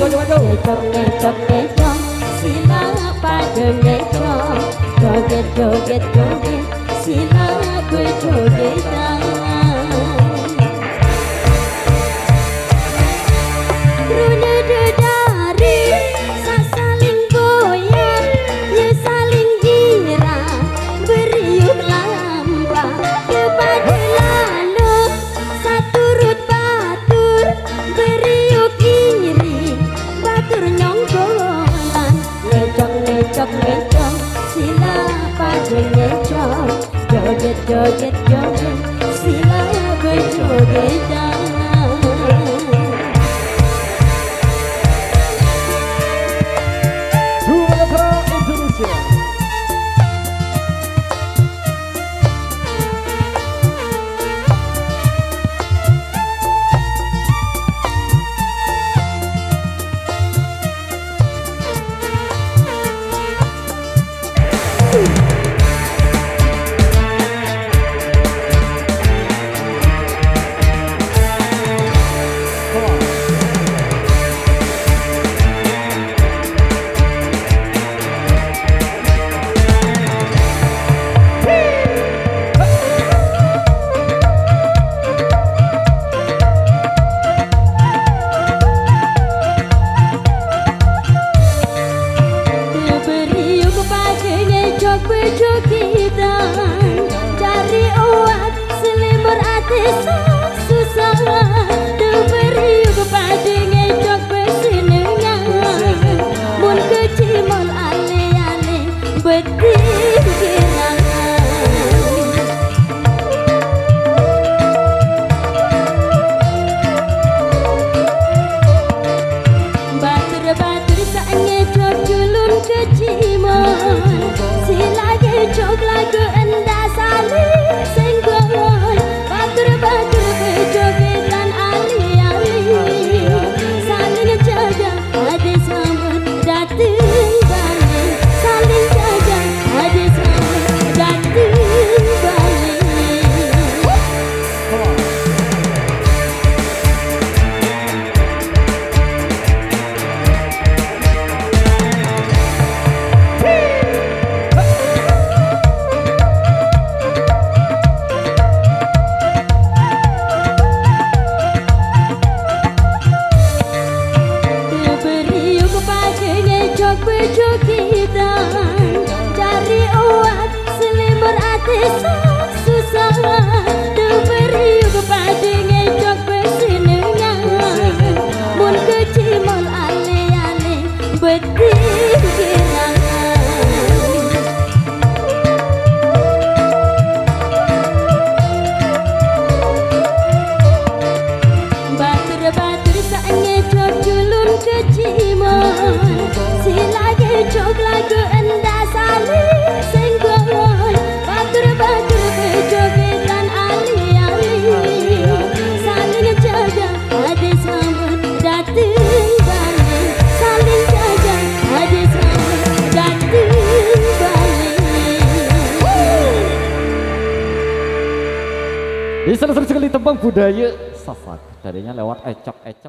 Ngecok ngecok ngecok sila pada ngecok. Joget joget joget sila gue jogetan. Rune dedari sasaling goyang ya saling girang beriuk lambang kepada lalu saturut batur beriuk iri batur nyonggolan. Ngecok ngecok ngecok sila pada ngecok. Joget joget joget sila gue jogetan. Jogetan cari uang selimur ati susah diberi kepada ngecok bersenengan mun kecimol ale-ale beting gerangan batur-batur sak ngecok julun kecimol sila ngecok lagu endah saling senggoy. Batur-batur bejogetan ali-ali saling jaga ade sambut dateng balik. Saling jaga ade sambut dateng balik. Bejogetan cari uang selimur ati susah diberi kepada ngecok bersenengan mun kecimol ale-ale beting gerangan. Batur-batur sak ngecok julun kecimol sila ngecok lagu endah saling senggoy. Batur-batur bejogetan ali-ali saling jaga ade sambut dateng balik. Saling jaga ade sambut dateng balik. Bisa sekali tembang budaya Safat darinya lewat ecok-ecok.